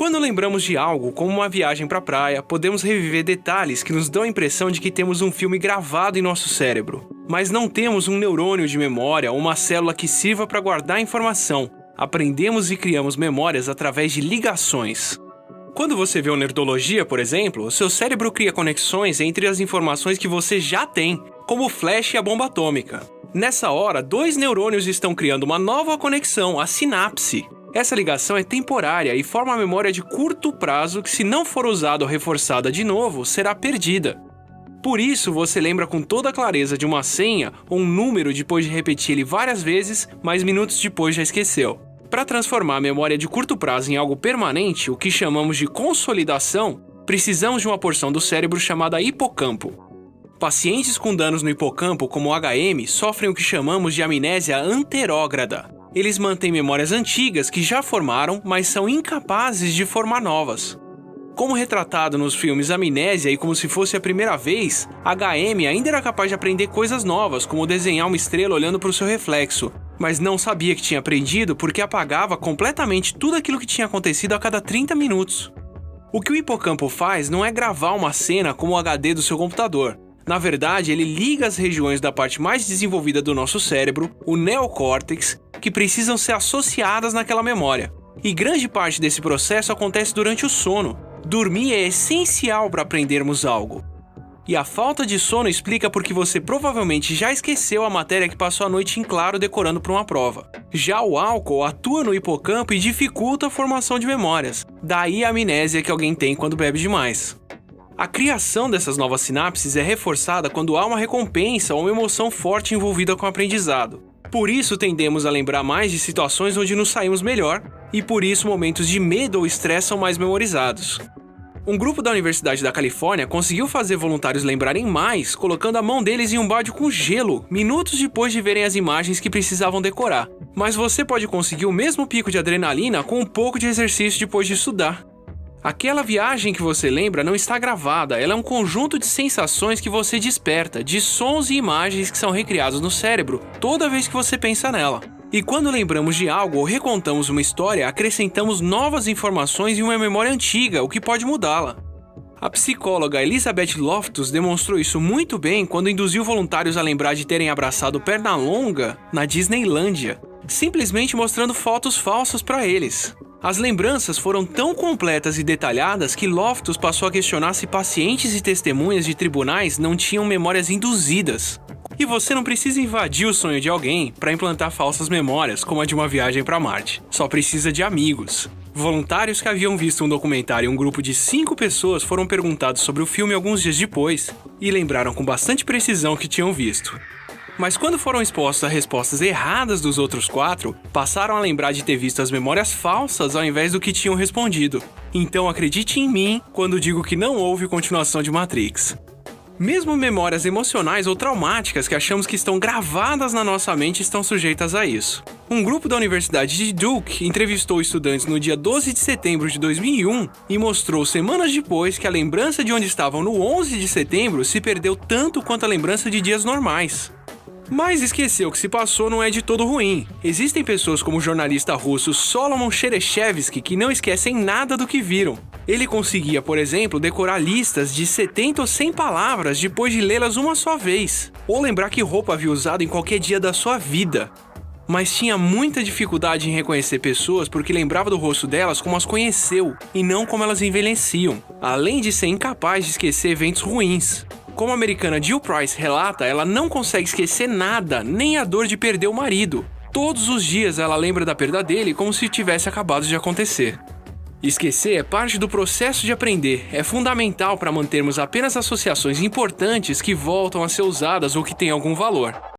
Quando lembramos de algo, como uma viagem para a praia, podemos reviver detalhes que nos dão a impressão de que temos um filme gravado em nosso cérebro. Mas não temos um neurônio de memória ou uma célula que sirva para guardar a informação. Aprendemos e criamos memórias através de ligações. Quando você vê o Nerdologia, por exemplo, seu cérebro cria conexões entre as informações que você já tem, como o flash e a bomba atômica. Nessa hora, 2 neurônios estão criando uma nova conexão, a sinapse. Essa ligação é temporária e forma uma memória de curto prazo que, se não for usada ou reforçada de novo, será perdida. Por isso, você lembra com toda clareza de uma senha ou um número depois de repetir ele várias vezes, mas minutos depois já esqueceu. Para transformar a memória de curto prazo em algo permanente, o que chamamos de consolidação, precisamos de uma porção do cérebro chamada hipocampo. Pacientes com danos no hipocampo, como o HM, sofrem o que chamamos de amnésia anterógrada. Eles mantêm memórias antigas que já formaram, mas são incapazes de formar novas. Como retratado nos filmes Amnésia e Como se fosse a primeira vez, HM ainda era capaz de aprender coisas novas, como desenhar uma estrela olhando para o seu reflexo, mas não sabia que tinha aprendido porque apagava completamente tudo aquilo que tinha acontecido a cada 30 minutos. O que o hipocampo faz não é gravar uma cena como o HD do seu computador. Na verdade, ele liga as regiões da parte mais desenvolvida do nosso cérebro, o neocórtex, que precisam ser associadas naquela memória. E grande parte desse processo acontece durante o sono. Dormir é essencial para aprendermos algo. E a falta de sono explica porque você provavelmente já esqueceu a matéria que passou a noite em claro decorando para uma prova. Já o álcool atua no hipocampo e dificulta a formação de memórias. Daí a amnésia que alguém tem quando bebe demais. A criação dessas novas sinapses é reforçada quando há uma recompensa ou uma emoção forte envolvida com o aprendizado. Por isso tendemos a lembrar mais de situações onde nos saímos melhor, e por isso momentos de medo ou estresse são mais memorizados. Um grupo da Universidade da Califórnia conseguiu fazer voluntários lembrarem mais, colocando a mão deles em um balde com gelo, minutos depois de verem as imagens que precisavam decorar. Mas você pode conseguir o mesmo pico de adrenalina com um pouco de exercício depois de estudar. Aquela viagem que você lembra não está gravada, ela é um conjunto de sensações que você desperta, de sons e imagens que são recriados no cérebro toda vez que você pensa nela. E quando lembramos de algo ou recontamos uma história, acrescentamos novas informações em uma memória antiga, o que pode mudá-la. A psicóloga Elizabeth Loftus demonstrou isso muito bem quando induziu voluntários a lembrar de terem abraçado Pernalonga na Disneylândia, simplesmente mostrando fotos falsas para eles. As lembranças foram tão completas e detalhadas que Loftus passou a questionar se pacientes e testemunhas de tribunais não tinham memórias induzidas. E você não precisa invadir o sonho de alguém para implantar falsas memórias, como a de uma viagem para Marte. Só precisa de amigos. Voluntários que haviam visto um documentário em um grupo de 5 pessoas foram perguntados sobre o filme alguns dias depois e lembraram com bastante precisão o que tinham visto. Mas quando foram expostos a respostas erradas dos outros 4, passaram a lembrar de ter visto as memórias falsas ao invés do que tinham respondido. Então acredite em mim quando digo que não houve continuação de Matrix. Mesmo memórias emocionais ou traumáticas que achamos que estão gravadas na nossa mente estão sujeitas a isso. Um grupo da Universidade de Duke entrevistou estudantes no dia 12 de setembro de 2001 e mostrou semanas depois que a lembrança de onde estavam no 11 de setembro se perdeu tanto quanto a lembrança de dias normais. Mas esquecer o que se passou não é de todo ruim. Existem pessoas como o jornalista russo Solomon Chereshevsky que não esquecem nada do que viram. Ele conseguia, por exemplo, decorar listas de 70 ou 100 palavras depois de lê-las uma só vez, ou lembrar que roupa havia usado em qualquer dia da sua vida. Mas tinha muita dificuldade em reconhecer pessoas porque lembrava do rosto delas como as conheceu, e não como elas envelheciam, além de ser incapaz de esquecer eventos ruins. Como a americana Jill Price relata, ela não consegue esquecer nada, nem a dor de perder o marido. Todos os dias ela lembra da perda dele como se tivesse acabado de acontecer. Esquecer é parte do processo de aprender, é fundamental para mantermos apenas associações importantes que voltam a ser usadas ou que têm algum valor.